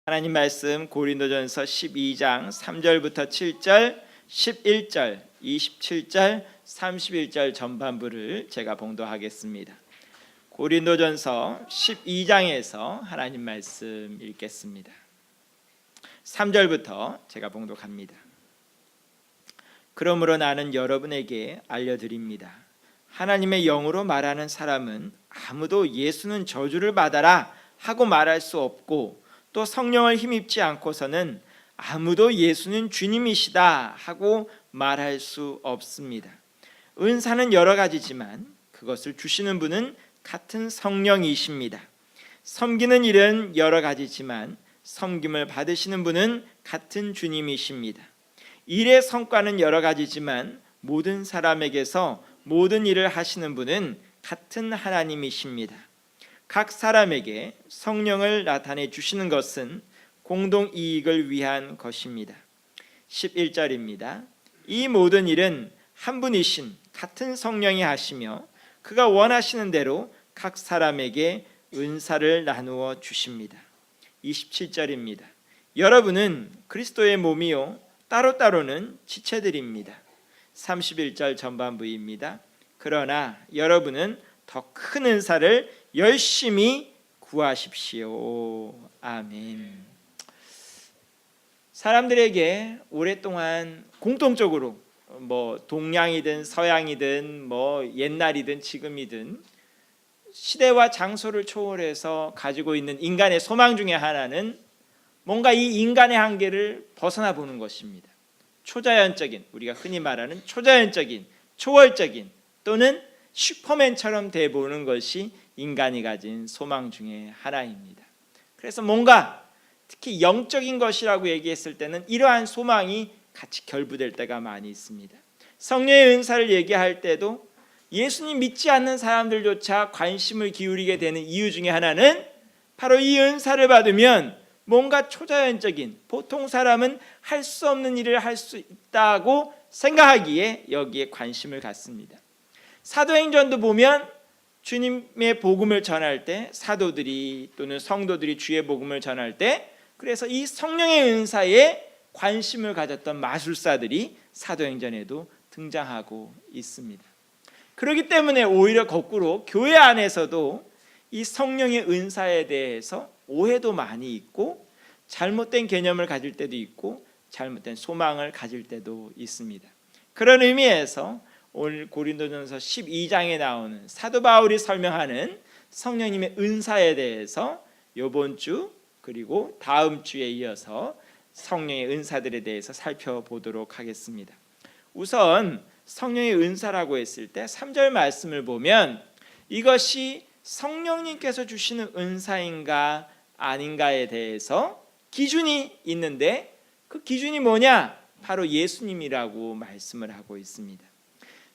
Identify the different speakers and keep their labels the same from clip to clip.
Speaker 1: 하나님 말씀 고린도전서 12장 3절부터 7절, 11절, 27절, 31절 전반부를 제가 봉독하겠습니다. 고린도전서 12장에서 하나님 말씀 읽겠습니다. 3절부터 제가 봉독합니다. 그러므로 나는 여러분에게 알려드립니다. 하나님의 영으로 말하는 사람은 아무도 예수는 저주를 받아라 하고 말할 수 없고, 또 성령을 힘입지 않고서는 아무도 예수는 주님이시다 하고 말할 수 없습니다. 은사는 여러 가지지만 그것을 주시는 분은 같은 성령이십니다. 섬기는 일은 여러 가지지만 섬김을 받으시는 분은 같은 주님이십니다. 일의 성과는 여러 가지지만 모든 사람에게서 모든 일을 하시는 분은 같은 하나님이십니다. 각 사람에게 성령을 나타내 주시는 것은 공동 이익을 위한 것입니다. 11절입니다. 이 모든 일은 한 분이신 같은 성령이 하시며 그가 원하시는 대로 각 사람에게 은사를 나누어 주십니다. 27절입니다. 여러분은 그리스도의 몸이요 따로따로는 지체들입니다. 31절 전반부입니다. 그러나 여러분은 더 큰 은사를 열심히 구하십시오. 아멘. 사람들에게 오랫동안 공통적으로 동양이든 서양이든 옛날이든 지금이든 시대와 장소를 초월해서 가지고 있는 인간의 소망 중에 하나는 뭔가 이 인간의 한계를 벗어나 보는 것입니다. 초자연적인, 우리가 흔히 말하는 초자연적인, 초월적인 또는 슈퍼맨처럼 돼 보는 것이 인간이 가진 소망 중에 하나입니다. 그래서 뭔가 특히 영적인 것이라고 얘기했을 때는 이러한 소망이 같이 결부될 때가 많이 있습니다. 성령의 은사를 얘기할 때도 예수님 믿지 않는 사람들조차 관심을 기울이게 되는 이유 중에 하나는 바로 이 은사를 받으면 뭔가 초자연적인, 보통 사람은 할 수 없는 일을 할 수 있다고 생각하기에 여기에 관심을 갖습니다. 사도행전도 보면 주님의 복음을 전할 때 사도들이 또는 성도들이 주의 복음을 전할 때 그래서 이 성령의 은사에 관심을 가졌던 마술사들이 사도행전에도 등장하고 있습니다. 그렇기 때문에 오히려 거꾸로 교회 안에서도 이 성령의 은사에 대해서 오해도 많이 있고 잘못된 개념을 가질 때도 있고 잘못된 소망을 가질 때도 있습니다. 그런 의미에서 오늘 고린도전서 12장에 나오는 사도 바울이 설명하는 성령님의 은사에 대해서 이번 주 그리고 다음 주에 이어서 성령의 은사들에 대해서 살펴보도록 하겠습니다. 우선 성령의 은사라고 했을 때 3절 말씀을 보면 이것이 성령님께서 주시는 은사인가 아닌가에 대해서 기준이 있는데 그 기준이 뭐냐? 바로 예수님이라고 말씀을 하고 있습니다.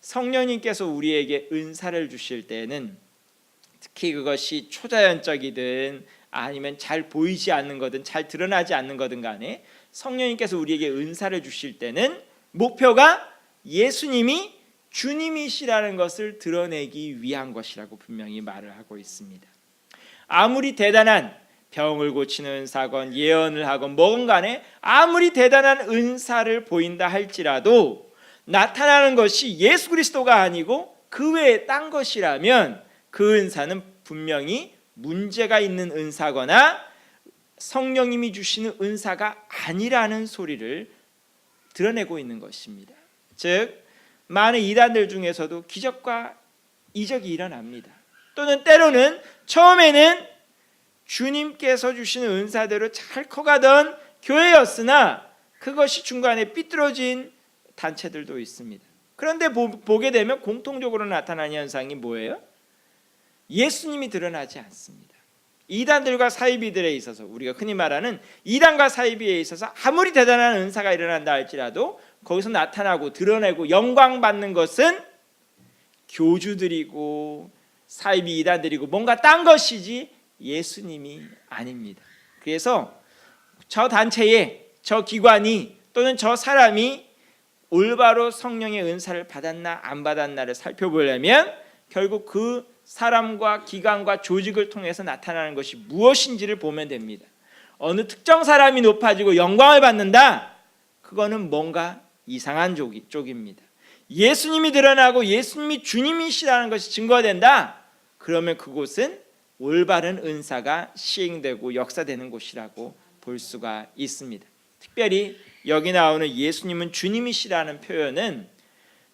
Speaker 1: 성령님께서 우리에게 은사를 주실 때는 특히 그것이 초자연적이든 아니면 잘 보이지 않는 거든 잘 드러나지 않는 거든 간에 성령님께서 우리에게 은사를 주실 때는 목표가 예수님이 주님이시라는 것을 드러내기 위한 것이라고 분명히 말을 하고 있습니다. 아무리 대단한 병을 고치는 은사건 예언을 하건 뭐건 간에 아무리 대단한 은사를 보인다 할지라도 나타나는 것이 예수 그리스도가 아니고 그 외에 딴 것이라면 그 은사는 분명히 문제가 있는 은사거나 성령님이 주시는 은사가 아니라는 소리를 드러내고 있는 것입니다. 즉 많은 이단들 중에서도 기적과 이적이 일어납니다. 또는 때로는 처음에는 주님께서 주시는 은사대로 잘 커가던 교회였으나 그것이 중간에 삐뚤어진 단체들도 있습니다. 그런데 보게 되면 공통적으로 나타나는 현상이 뭐예요? 예수님이 드러나지 않습니다. 이단들과 사이비들에 있어서 우리가 흔히 말하는 이단과 사이비에 있어서 아무리 대단한 은사가 일어난다 할지라도 거기서 나타나고 드러내고 영광받는 것은 교주들이고 사이비 이단들이고 뭔가 딴 것이지 예수님이 아닙니다. 그래서 저 단체에 저 기관이 또는 저 사람이 올바로 성령의 은사를 받았나 안 받았나를 살펴보려면 결국 그 사람과 기관과 조직을 통해서 나타나는 것이 무엇인지를 보면 됩니다. 어느 특정 사람이 높아지고 영광을 받는다. 그거는 뭔가 이상한 쪽입니다. 예수님이 드러나고 예수님이 주님이시라는 것이 증거가 된다. 그러면 그곳은 올바른 은사가 시행되고 역사되는 곳이라고 볼 수가 있습니다. 특별히 여기 나오는 예수님은 주님이시라는 표현은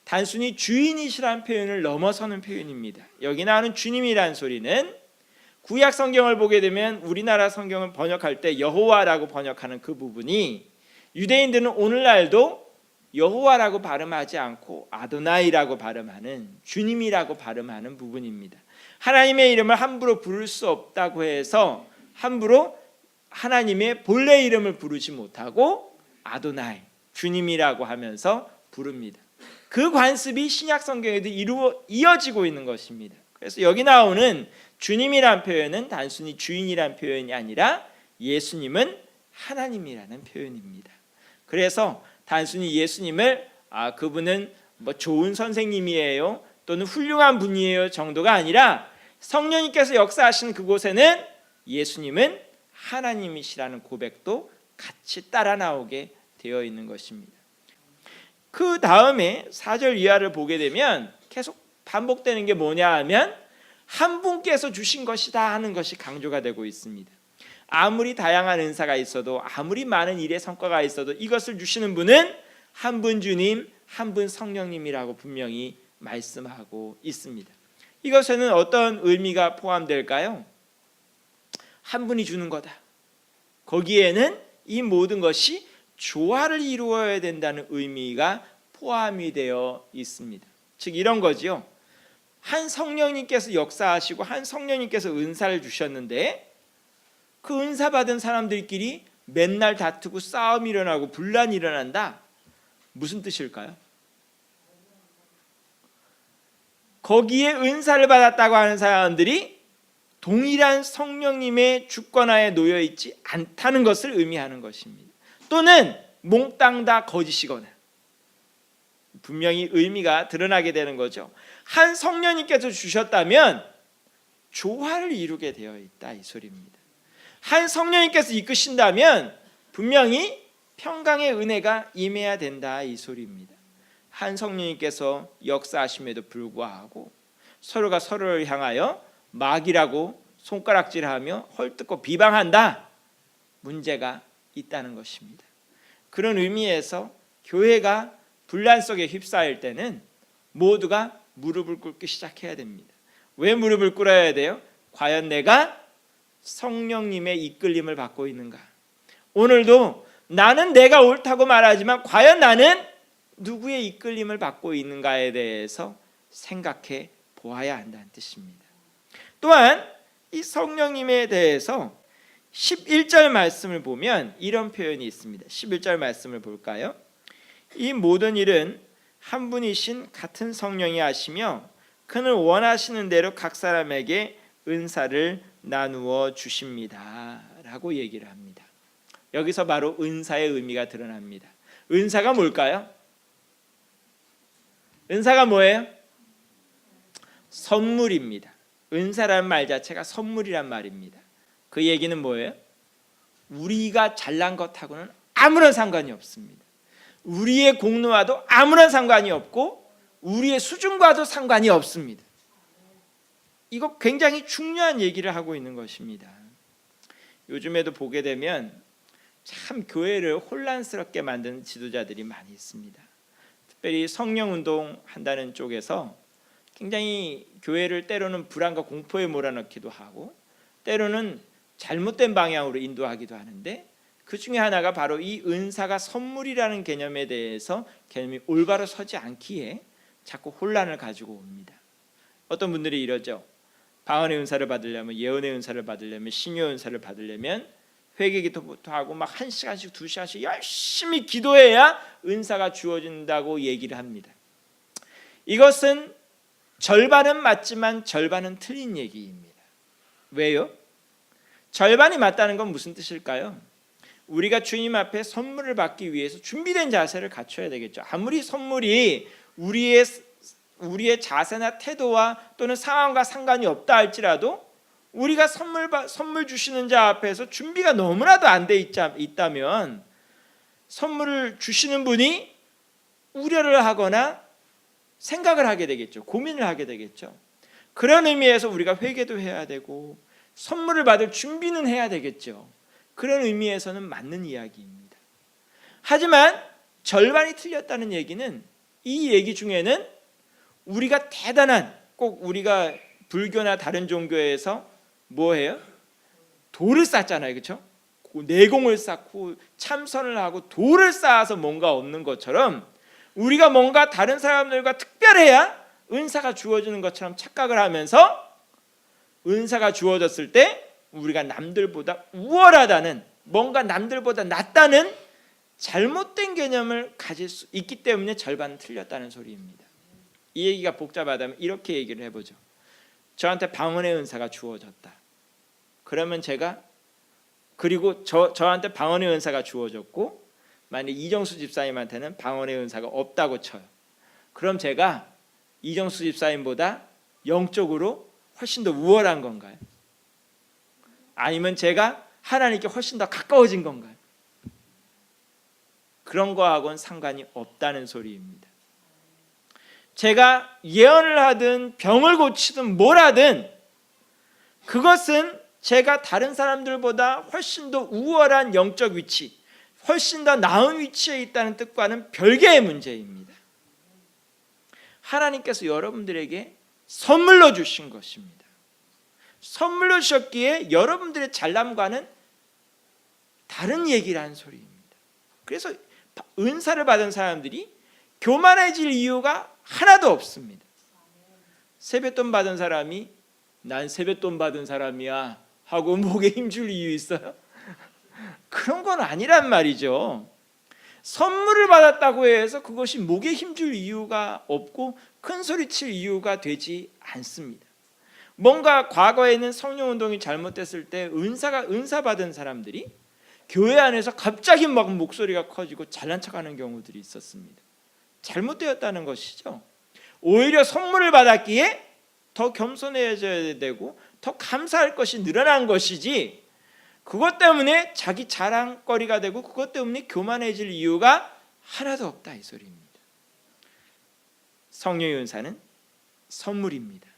Speaker 1: 단순히 주인이시라는 표현을 넘어서는 표현입니다. 여기 나오는 주님이라는 소리는 구약 성경을 보게 되면 우리나라 성경을 번역할 때 여호와라고 번역하는 그 부분이 유대인들은 오늘날도 여호와라고 발음하지 않고 아도나이라고 발음하는, 주님이라고 발음하는 부분입니다. 하나님의 이름을 함부로 부를 수 없다고 해서 함부로 하나님의 본래 이름을 부르지 못하고 아도나이, 주님이라고 하면서 부릅니다. 그 관습이 신약 성경에도 이어지고 있는 것입니다. 그래서 여기 나오는 주님이란 표현은 단순히 주인이란 표현이 아니라 예수님은 하나님이라는 표현입니다. 그래서 단순히 예수님을 그분은 뭐 좋은 선생님이에요 또는 훌륭한 분이에요 정도가 아니라 성령님께서 역사하시는 그곳에는 예수님은 하나님이시라는 고백도 같이 따라 나오게 되어 있는 것입니다. 그 다음에 4절 이하를 보게 되면 계속 반복되는 게 뭐냐 하면 한 분께서 주신 것이다 하는 것이 강조가 되고 있습니다. 아무리 다양한 은사가 있어도 아무리 많은 일의 성과가 있어도 이것을 주시는 분은 한 분 주님, 한 분 성령님이라고 분명히 말씀하고 있습니다. 이것에는 어떤 의미가 포함될까요? 한 분이 주는 거다. 거기에는 이 모든 것이 조화를 이루어야 된다는 의미가 포함이 되어 있습니다. 즉 이런 거지요. 한 성령님께서 역사하시고 한 성령님께서 은사를 주셨는데 그 은사 받은 사람들끼리 맨날 다투고 싸움이 일어나고 분란이 일어난다. 무슨 뜻일까요? 거기에 은사를 받았다고 하는 사람들이 동일한 성령님의 주권하에 놓여 있지 않다는 것을 의미하는 것입니다. 또는 몽땅 다 거짓이거나 분명히 의미가 드러나게 되는 거죠. 한 성령님께서 주셨다면 조화를 이루게 되어 있다 이 소리입니다. 한 성령님께서 이끄신다면 분명히 평강의 은혜가 임해야 된다 이 소리입니다. 한 성령님께서 역사하심에도 불구하고 서로가 서로를 향하여 막이라고 손가락질하며 헐뜯고 비방한다. 문제가 있다는 것입니다. 그런 의미에서 교회가 분란 속에 휩싸일 때는 모두가 무릎을 꿇기 시작해야 됩니다. 왜 무릎을 꿇어야 돼요? 과연 내가 성령님의 이끌림을 받고 있는가? 오늘도 나는 내가 옳다고 말하지만 과연 나는 누구의 이끌림을 받고 있는가에 대해서 생각해 보아야 한다는 뜻입니다. 또한 이 성령님에 대해서 11절 말씀을 보면 이런 표현이 있습니다. 11절 말씀을 볼까요? 이 모든 일은 한 분이신 같은 성령이 하시며 그는 원하시는 대로 각 사람에게 은사를 나누어 주십니다 라고 얘기를 합니다. 여기서 바로 은사의 의미가 드러납니다. 은사가 뭘까요? 은사가 뭐예요? 선물입니다. 은사라는 말 자체가 선물이란 말입니다. 그 얘기는 뭐예요? 우리가 잘난 것하고는 아무런 상관이 없습니다. 우리의 공로와도 아무런 상관이 없고 우리의 수준과도 상관이 없습니다. 이거 굉장히 중요한 얘기를 하고 있는 것입니다. 요즘에도 보게 되면 참 교회를 혼란스럽게 만드는 지도자들이 많이 있습니다. 특별히 성령운동 한다는 쪽에서 굉장히 교회를 때로는 불안과 공포에 몰아넣기도 하고 때로는 잘못된 방향으로 인도하기도 하는데 그 중에 하나가 바로 이 은사가 선물이라는 개념에 대해서 개념이 올바로 서지 않기에 자꾸 혼란을 가지고 옵니다. 어떤 분들이 이러죠. 방언의 은사를 받으려면, 예언의 은사를 받으려면, 신유의 은사를 받으려면 회개기도부터 하고 막 1시간씩 2시간씩 열심히 기도해야 은사가 주어진다고 얘기를 합니다. 이것은 절반은 맞지만 절반은 틀린 얘기입니다. 왜요? 절반이 맞다는 건 무슨 뜻일까요? 우리가 주님 앞에 선물을 받기 위해서 준비된 자세를 갖춰야 되겠죠. 아무리 선물이 우리의 자세나 태도와 또는 상황과 상관이 없다 할지라도 우리가 선물 주시는 자 앞에서 준비가 너무나도 안 돼 있다면 선물을 주시는 분이 우려를 하거나 생각을 하게 되겠죠. 고민을 하게 되겠죠. 그런 의미에서 우리가 회개도 해야 되고 선물을 받을 준비는 해야 되겠죠. 그런 의미에서는 맞는 이야기입니다. 하지만 절반이 틀렸다는 얘기는, 이 얘기 중에는 우리가 대단한, 꼭 우리가 불교나 다른 종교에서 뭐해요? 돌을 쌓잖아요, 그렇죠? 내공을 쌓고 참선을 하고 돌을 쌓아서 뭔가 얻는 것처럼 우리가 뭔가 다른 사람들과 특별해야 은사가 주어지는 것처럼 착각을 하면서 은사가 주어졌을 때 우리가 남들보다 우월하다는, 뭔가 남들보다 낫다는 잘못된 개념을 가질 수 있기 때문에 절반은 틀렸다는 소리입니다. 이 얘기가 복잡하다면 이렇게 얘기를 해보죠. 저한테 방언의 은사가 주어졌다. 그러면 제가, 그리고 저한테 방언의 은사가 주어졌고 만약 이정수 집사님한테는 방언의 은사가 없다고 쳐요. 그럼 제가 이정수 집사님보다 영적으로 훨씬 더 우월한 건가요? 아니면 제가 하나님께 훨씬 더 가까워진 건가요? 그런 거하고는 상관이 없다는 소리입니다. 제가 예언을 하든 병을 고치든 뭘 하든 그것은 제가 다른 사람들보다 훨씬 더 우월한 영적 위치, 훨씬 더 나은 위치에 있다는 뜻과는 별개의 문제입니다. 하나님께서 여러분들에게 선물로 주신 것입니다. 선물로 주셨기에 여러분들의 잘남과는 다른 얘기라는 소리입니다. 그래서 은사를 받은 사람들이 교만해질 이유가 하나도 없습니다. 세뱃돈 받은 사람이 난 세뱃돈 받은 사람이야 하고 목에 힘줄 이유 있어요? 그런 건 아니란 말이죠. 선물을 받았다고 해서 그것이 목에 힘줄 이유가 없고 큰 소리칠 이유가 되지 않습니다. 뭔가 과거에는 성령운동이 잘못됐을 때 은사 받은 사람들이 교회 안에서 갑자기 막 목소리가 커지고 잘난 척하는 경우들이 있었습니다. 잘못되었다는 것이죠. 오히려 선물을 받았기에 더 겸손해져야 되고 더 감사할 것이 늘어난 것이지, 그것 때문에 자기 자랑거리가 되고 그것 때문에 교만해질 이유가 하나도 없다, 이 소리입니다. 성령의 은사는 선물입니다.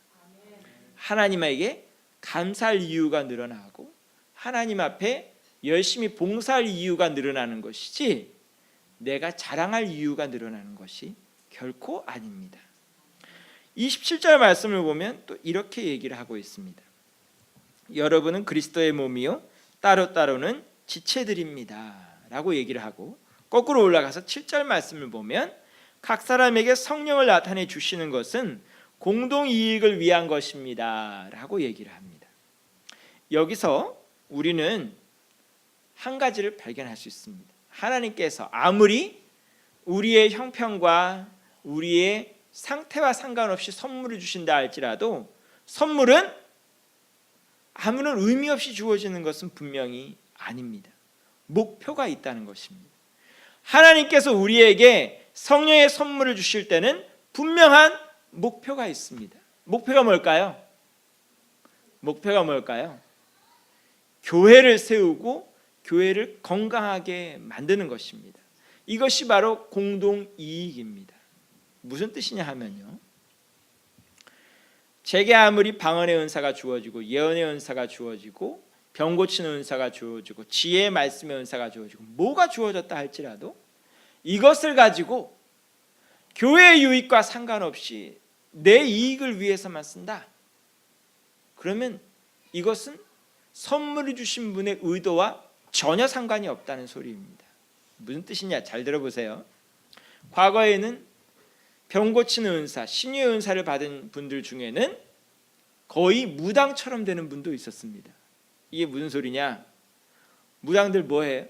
Speaker 1: 하나님에게 감사할 이유가 늘어나고 하나님 앞에 열심히 봉사할 이유가 늘어나는 것이지 내가 자랑할 이유가 늘어나는 것이 결코 아닙니다. 27절 말씀을 보면 또 이렇게 얘기를 하고 있습니다. 여러분은 그리스도의 몸이요 따로따로는 지체들입니다 라고 얘기를 하고, 거꾸로 올라가서 7절 말씀을 보면 각 사람에게 성령을 나타내 주시는 것은 공동이익을 위한 것입니다 라고 얘기를 합니다. 여기서 우리는 한 가지를 발견할 수 있습니다. 하나님께서 아무리 우리의 형편과 우리의 상태와 상관없이 선물을 주신다 할지라도 선물은 아무런 의미 없이 주어지는 것은 분명히 아닙니다. 목표가 있다는 것입니다. 하나님께서 우리에게 성령의 선물을 주실 때는 분명한 목표가 있습니다. 목표가 뭘까요? 목표가 뭘까요? 교회를 세우고 교회를 건강하게 만드는 것입니다. 이것이 바로 공동이익입니다. 무슨 뜻이냐 하면요, 제게 아무리 방언의 은사가 주어지고 예언의 은사가 주어지고 병 고치는 은사가 주어지고 지혜의 말씀의 은사가 주어지고 뭐가 주어졌다 할지라도 이것을 가지고 교회의 유익과 상관없이 내 이익을 위해서만 쓴다, 그러면 이것은 선물을 주신 분의 의도와 전혀 상관이 없다는 소리입니다. 무슨 뜻이냐, 잘 들어보세요. 과거에는 병 고치는 은사, 신유의 은사를 받은 분들 중에는 거의 무당처럼 되는 분도 있었습니다. 이게 무슨 소리냐? 무당들 뭐해?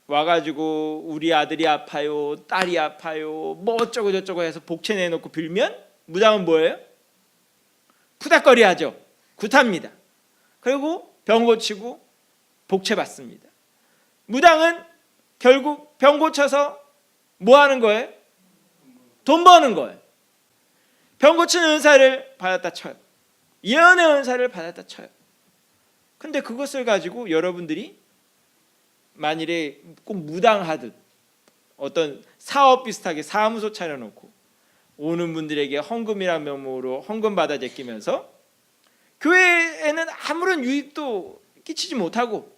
Speaker 1: 와가지고 우리 아들이 아파요, 딸이 아파요, 뭐 어쩌고 저쩌고 해서 복채 내놓고 빌면 무당은 뭐예요? 푸닥거리 하죠. 굿합니다. 그리고 병 고치고 복채 받습니다. 무당은 결국 병 고쳐서 뭐 하는 거예요? 돈 버는 거예요. 병 고치는 은사를 받았다 쳐요. 예언의 은사를 받았다 쳐요. 근데 그것을 가지고 여러분들이 만일에 꼭 무당하듯 어떤 사업 비슷하게 사무소 차려놓고 오는 분들에게 헌금이라는 명목으로 헌금 받아 제끼면서 교회에는 아무런 유익도 끼치지 못하고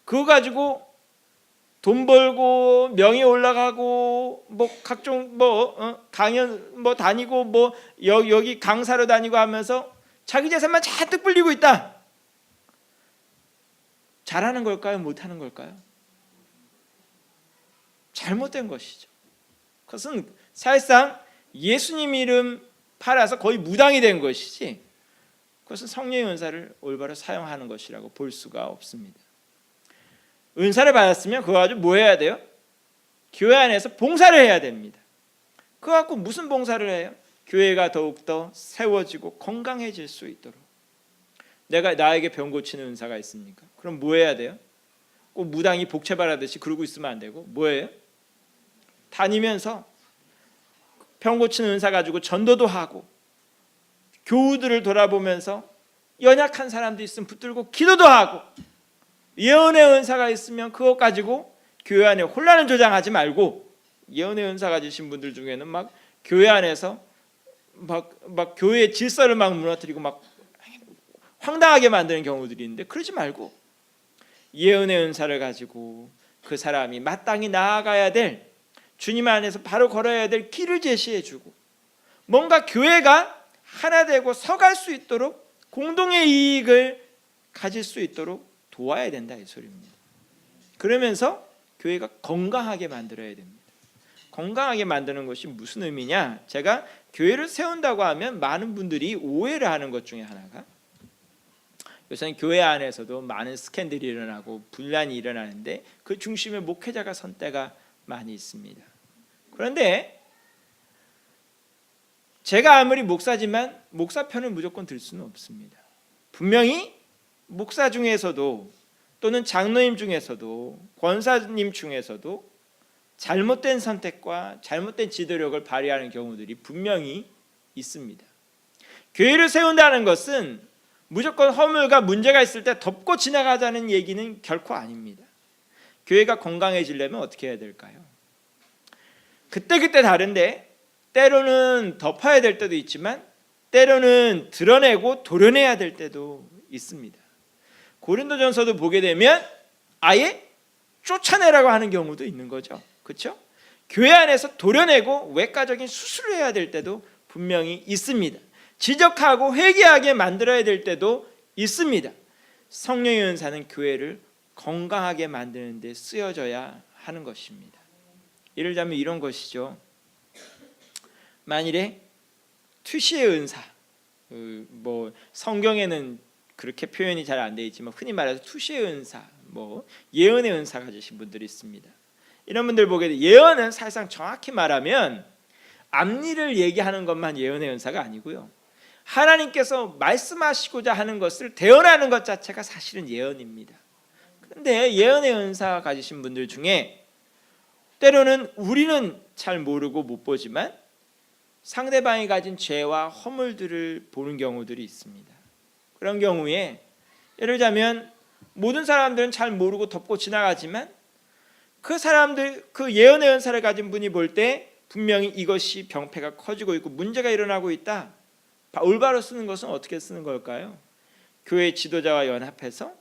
Speaker 1: 그거 가지고 돈 벌고 명예 올라가고 뭐 각종 강연 다니고 여기 강사로 다니고 하면서 자기 재산만 잔뜩 불리고 있다. 잘하는 걸까요? 못하는 걸까요? 잘못된 것이죠. 그것은 사실상 예수님 이름 팔아서 거의 무당이 된 것이지 그것은 성령의 은사를 올바로 사용하는 것이라고 볼 수가 없습니다. 은사를 받았으면 그거 가지고 뭐 해야 돼요? 교회 안에서 봉사를 해야 됩니다. 그거 갖고 무슨 봉사를 해요? 교회가 더욱더 세워지고 건강해질 수 있도록. 나에게 병 고치는 은사가 있습니까? 그럼 뭐 해야 돼요? 꼭 무당이 복채바라듯이 그러고 있으면 안 되고 뭐예요? 다니면서 병 고치는 은사 가지고 전도도 하고 교우들을 돌아보면서 연약한 사람도 있으면 붙들고 기도도 하고 예언의 은사가 있으면 그것 가지고 교회 안에 혼란을 조장하지 말고 예언의 은사 가지신 분들 중에는 막 교회 안에서 막 교회의 질서를 막 무너뜨리고 막 황당하게 만드는 경우들이 있는데 그러지 말고 예언의 은사를 가지고 그 사람이 마땅히 나아가야 될 주님 안에서 바로 걸어야 될 길을 제시해 주고 뭔가 교회가 하나 되고 서갈 수 있도록 공동의 이익을 가질 수 있도록 도와야 된다 이 소리입니다. 그러면서 교회가 건강하게 만들어야 됩니다. 건강하게 만드는 것이 무슨 의미냐? 제가 교회를 세운다고 하면 많은 분들이 오해를 하는 것 중에 하나가 요새는 교회 안에서도 많은 스캔들이 일어나고 분란이 일어나는데 그 중심에 목회자가 선 때가 많이 있습니다. 그런데 제가 아무리 목사지만 목사 편을 무조건 들 수는 없습니다. 분명히 목사 중에서도 또는 장로님 중에서도 권사님 중에서도 잘못된 선택과 잘못된 지도력을 발휘하는 경우들이 분명히 있습니다. 교회를 세운다는 것은 무조건 허물과 문제가 있을 때 덮고 지나가자는 얘기는 결코 아닙니다. 교회가 건강해지려면 어떻게 해야 될까요? 그때그때 다른데 때로는 덮어야 될 때도 있지만 때로는 드러내고 도려내야 될 때도 있습니다. 고린도전서도 보게 되면 아예 쫓아내라고 하는 경우도 있는 거죠. 그렇죠? 교회 안에서 도려내고 외과적인 수술을 해야 될 때도 분명히 있습니다. 지적하고 회개하게 만들어야 될 때도 있습니다. 성령의 은사는 교회를 건강하게 만드는 데 쓰여져야 하는 것입니다. 예를 들자면 이런 것이죠. 만일에 투시의 은사, 성경에는 그렇게 표현이 잘 안 되어 있지만 흔히 말해서 투시의 은사, 예언의 은사 가지신 분들이 있습니다. 이런 분들 보게 되면 예언은 사실상 정확히 말하면 앞일을 얘기하는 것만 예언의 은사가 아니고요. 하나님께서 말씀하시고자 하는 것을 대언하는 것 자체가 사실은 예언입니다. 그런데 예언의 은사 가지신 분들 중에 때로는 우리는 잘 모르고 못 보지만 상대방이 가진 죄와 허물들을 보는 경우들이 있습니다. 그런 경우에 예를 들자면 모든 사람들은 잘 모르고 덮고 지나가지만 그 사람들, 그 예언의 은사를 가진 분이 볼 때 분명히 이것이 병폐가 커지고 있고 문제가 일어나고 있다. 올바로 쓰는 것은 어떻게 쓰는 걸까요? 교회 지도자와 연합해서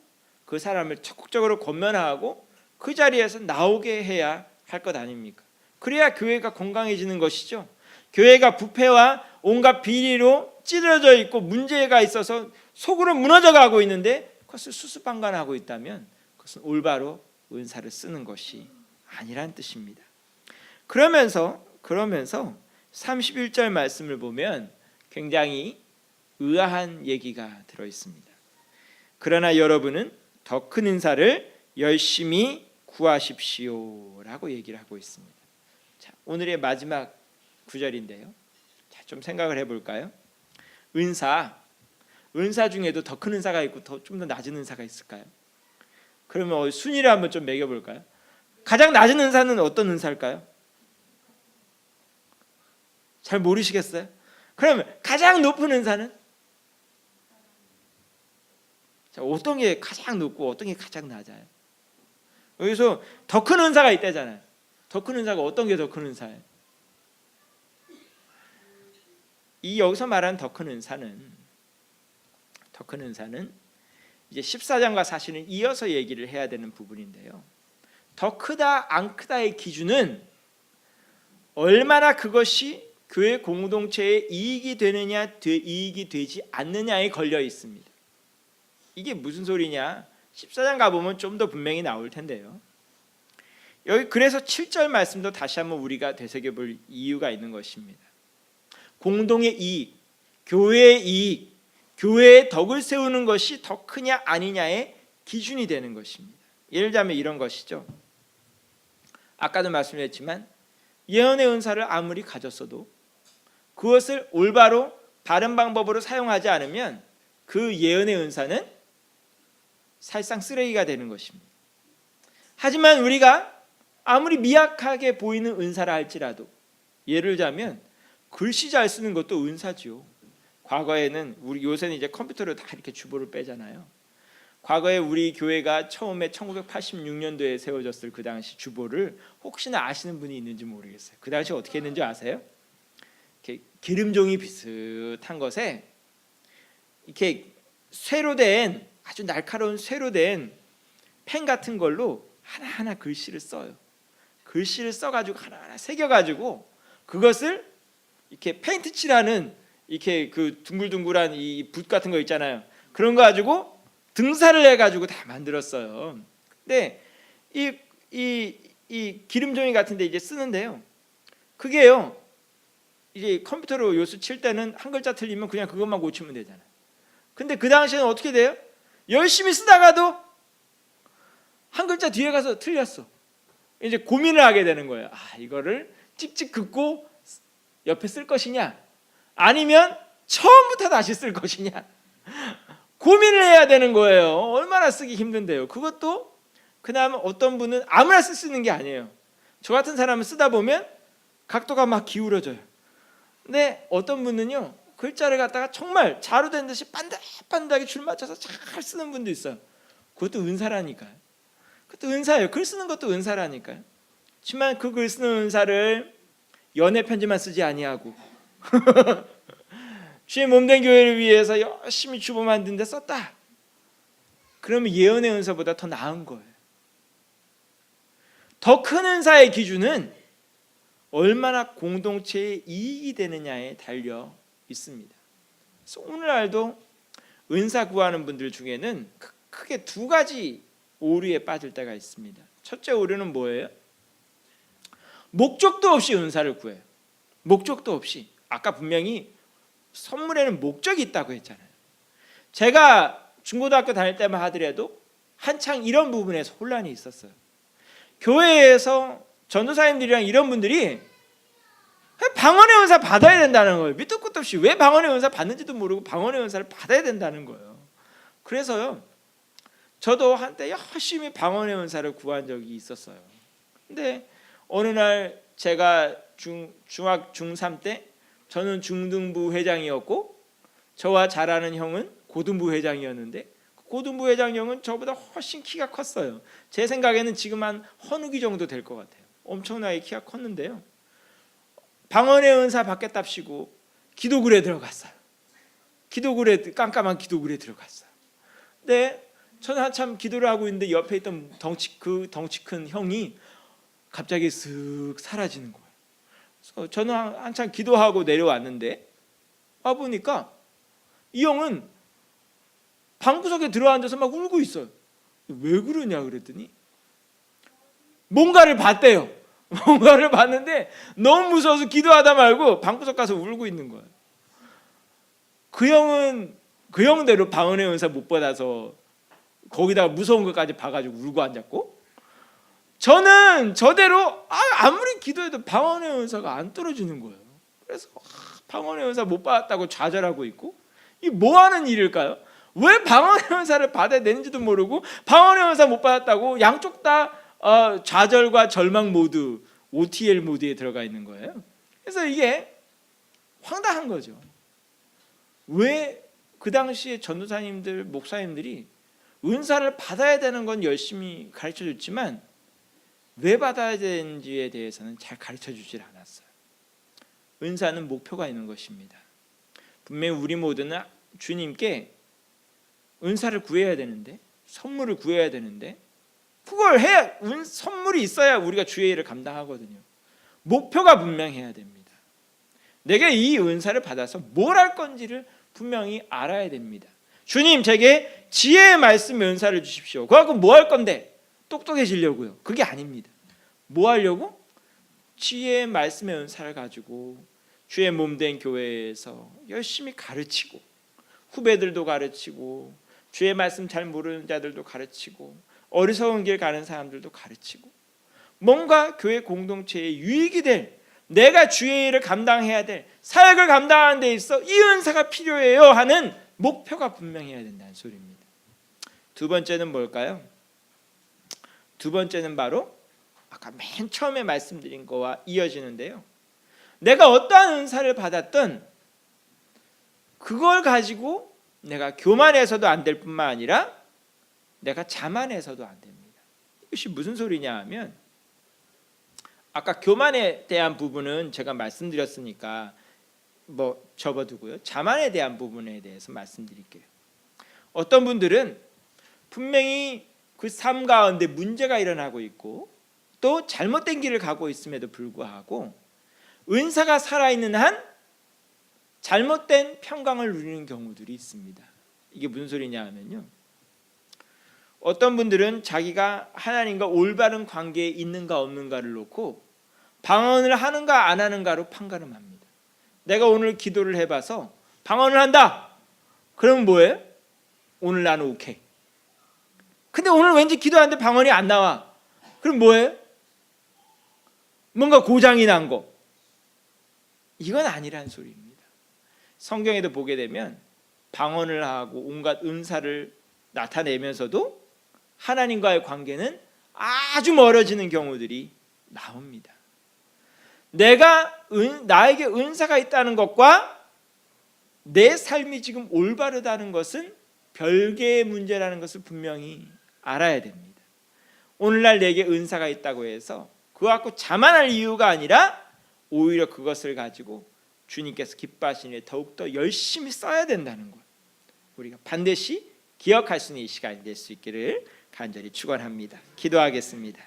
Speaker 1: 그 사람을 적극적으로 권면하고 그 자리에서 나오게 해야 할 것 아닙니까? 그래야 교회가 건강해지는 것이죠. 교회가 부패와 온갖 비리로 찌들어져 있고 문제가 있어서 속으로 무너져 가고 있는데 그것을 수수방관하고 있다면 그것은 올바로 은사를 쓰는 것이 아니란 뜻입니다. 그러면서 31절 말씀을 보면 굉장히 의아한 얘기가 들어 있습니다. 그러나 여러분은 더 큰 은사를 열심히 구하십시오라고 얘기를 하고 있습니다. 자, 오늘의 마지막 구절인데요. 자, 좀 생각을 해볼까요? 은사 중에도 더 큰 은사가 있고 좀 더 낮은 은사가 있을까요? 그러면 순위를 한번 좀 매겨볼까요? 가장 낮은 은사는 어떤 은사일까요? 잘 모르시겠어요? 그러면 가장 높은 은사는? 자, 어떤 게 가장 높고 어떤 게 가장 낮아요? 여기서 더 큰 은사가 있다잖아요. 더 큰 은사가 어떤 게 더 큰 은사예요? 이 여기서 말하는 더 큰 은사는 이제 14장과 사실은 이어서 얘기를 해야 되는 부분인데요. 더 크다 안 크다의 기준은 얼마나 그것이 교회 공동체에 이익이 되느냐 이익이 되지 않느냐에 걸려 있습니다. 이게 무슨 소리냐? 14장 가보면 좀 더 분명히 나올 텐데요. 여기 그래서 7절 말씀도 다시 한번 우리가 되새겨볼 이유가 있는 것입니다. 공동의 이익, 교회의 이익, 교회의 덕을 세우는 것이 더 크냐 아니냐의 기준이 되는 것입니다. 예를 들자면 이런 것이죠. 아까도 말씀드렸지만 예언의 은사를 아무리 가졌어도 그것을 올바로 바른 방법으로 사용하지 않으면 그 예언의 은사는 사실상 쓰레기가 되는 것입니다. 하지만 우리가 아무리 미약하게 보이는 은사라 할지라도 예를 들자면 글씨 잘 쓰는 것도 은사지요. 과거에는 우리 요새는 이제 컴퓨터로 다 이렇게 주보를 빼잖아요. 과거에 우리 교회가 처음에 1986년도에 세워졌을 그 당시 주보를 혹시나 아시는 분이 있는지 모르겠어요. 그 당시 어떻게 했는지 아세요? 이렇게 기름종이 비슷한 것에 이렇게 쇠로 된 아주 날카로운 쇠로 된 펜 같은 걸로 하나하나 글씨를 써요. 글씨를 써가지고 하나하나 새겨가지고 그것을 이렇게 페인트 칠하는 이렇게 그 둥글둥글한 이 붓 같은 거 있잖아요. 그런 거 가지고 등사를 해가지고 다 만들었어요. 근데 이 기름종이 같은데 이제 쓰는데요. 그게요. 이제 컴퓨터로 요수 칠 때는 한 글자 틀리면 그냥 그것만 고치면 되잖아요. 근데 그 당시에는 어떻게 돼요? 열심히 쓰다가도 한 글자 뒤에 가서 틀렸어. 이제 고민을 하게 되는 거예요. 아, 이거를 찍찍 긋고 옆에 쓸 것이냐 아니면 처음부터 다시 쓸 것이냐 고민을 해야 되는 거예요. 얼마나 쓰기 힘든데요. 그것도 그다음 어떤 분은 아무나 쓸 수 있는 게 아니에요. 저 같은 사람은 쓰다 보면 각도가 막 기울어져요. 근데 어떤 분은요 글자를 갖다가 정말 자루된 듯이 반듯반듯하게 줄 맞춰서 잘 쓰는 분도 있어요. 그것도 은사라니까요. 그것도 은사예요. 글 쓰는 것도 은사라니까요. 하지만 그 글 쓰는 은사를 연애 편지만 쓰지 아니하고 주의 몸된 교회를 위해서 열심히 주보 만드는데 썼다. 그러면 예언의 은사보다 더 나은 거예요. 더 큰 은사의 기준은 얼마나 공동체에 이익이 되느냐에 달려 있습니다. 그래서 오늘날도 은사 구하는 분들 중에는 크게 두 가지 오류에 빠질 때가 있습니다. 첫째 오류는 뭐예요? 목적도 없이 은사를 구해요. 목적도 없이. 아까 분명히 선물에는 목적이 있다고 했잖아요. 제가 중고등학교 다닐 때만 하더라도 한창 이런 부분에서 혼란이 있었어요. 교회에서 전도사님들이랑 이런 분들이 방언의 은사 받아야 된다는 거예요. 밑도 끝도 없이 왜 방언의 은사 받는지도 모르고 방언의 은사를 받아야 된다는 거예요. 그래서요 저도 한때 열심히 방언의 은사를 구한 적이 있었어요. 근데 어느 날 제가 중학 중3 때 저는 중등부 회장이었고 저와 잘 아는 형은 고등부 회장이었는데 고등부 회장 형은 저보다 훨씬 키가 컸어요. 제 생각에는 지금 한 헌욱이 정도 될 것 같아요. 엄청나게 키가 컸는데요. 방언의 은사 받겠답시고 기도굴에 들어갔어요. 깜깜한 기도굴에 들어갔어요. 근데 저는 한참 기도를 하고 있는데 옆에 있던 덩치 큰 형이 갑자기 쓱 사라지는 거예요. 그래서 저는 한참 기도하고 내려왔는데 와보니까 이 형은 방구석에 들어앉아서 막 울고 있어요. 왜 그러냐 그랬더니 뭔가를 봤대요. 뭔가를 봤는데 너무 무서워서 기도하다 말고 방구석 가서 울고 있는 거예요. 그 형은 그 형대로 방언의 은사 못 받아서 거기다가 무서운 것까지 봐가지고 울고 앉았고 저는 저대로 아무리 기도해도 방언의 은사가 안 떨어지는 거예요. 그래서 방언의 은사 못 받았다고 좌절하고 있고 이 뭐 하는 일일까요? 왜 방언의 은사를 받아야 되는지도 모르고 방언의 은사 못 받았다고 양쪽 다 좌절과 절망 모두 OTL 모드에 들어가 있는 거예요. 그래서 이게 황당한 거죠. 왜 그 당시에 전도사님들, 목사님들이 은사를 받아야 되는 건 열심히 가르쳐 줬지만 왜 받아야 되는지에 대해서는 잘 가르쳐 주질 않았어요. 은사는 목표가 있는 것입니다. 분명히 우리 모두는 주님께 은사를 구해야 되는데, 선물을 구해야 되는데, 그걸 해야, 선물이 있어야 우리가 주의 일을 감당하거든요. 목표가 분명해야 됩니다. 내가 이 은사를 받아서 뭘 할 건지를 분명히 알아야 됩니다. 주님, 제게 지혜의 말씀의 은사를 주십시오. 그거 뭐 할 건데? 똑똑해지려고요? 그게 아닙니다. 뭐 하려고? 지혜의 말씀의 은사를 가지고 주의 몸된 교회에서 열심히 가르치고, 후배들도 가르치고, 주의 말씀 잘 모르는 자들도 가르치고, 어리석은 길 가는 사람들도 가르치고, 뭔가 교회 공동체에 유익이 될, 내가 주의 일을 감당해야 될, 사역을 감당하는 데 있어 이 은사가 필요해요 하는 목표가 분명해야 된다는 소리입니다. 두 번째는 뭘까요? 두 번째는 바로 아까 맨 처음에 말씀드린 거와 이어지는데요. 내가 어떠한 은사를 받았든 그걸 가지고 내가 교만해서도 안 될 뿐만 아니라 내가 자만해서도 안 됩니다. 이것이 무슨 소리냐 하면, 아까 교만에 대한 부분은 제가 말씀드렸으니까 뭐 접어두고요. 자만에 대한 부분에 대해서 말씀드릴게요. 어떤 분들은 분명히 그 삶 가운데 문제가 일어나고 있고 또 잘못된 길을 가고 있음에도 불구하고 은사가 살아있는 한 잘못된 평강을 누리는 경우들이 있습니다. 이게 무슨 소리냐 하면요, 어떤 분들은 자기가 하나님과 올바른 관계에 있는가 없는가를 놓고 방언을 하는가 안 하는가로 판가름합니다. 내가 오늘 기도를 해봐서 방언을 한다. 그러면 뭐예요? 오늘 나는 오케이. 근데 오늘 왠지 기도하는데 방언이 안 나와. 그럼 뭐예요? 뭔가 고장이 난 거. 이건 아니란 소리입니다. 성경에도 보게 되면 방언을 하고 온갖 은사를 나타내면서도 하나님과의 관계는 아주 멀어지는 경우들이 나옵니다. 나에게 은사가 있다는 것과 내 삶이 지금 올바르다는 것은 별개의 문제라는 것을 분명히 알아야 됩니다. 오늘날 내게 은사가 있다고 해서 그거 갖고 자만할 이유가 아니라 오히려 그것을 가지고 주님께서 기뻐하시는 일에 더욱더 열심히 써야 된다는 것, 우리가 반드시 기억할 수 있는 이 시간이 될 수 있기를 간절히 축원합니다. 기도하겠습니다.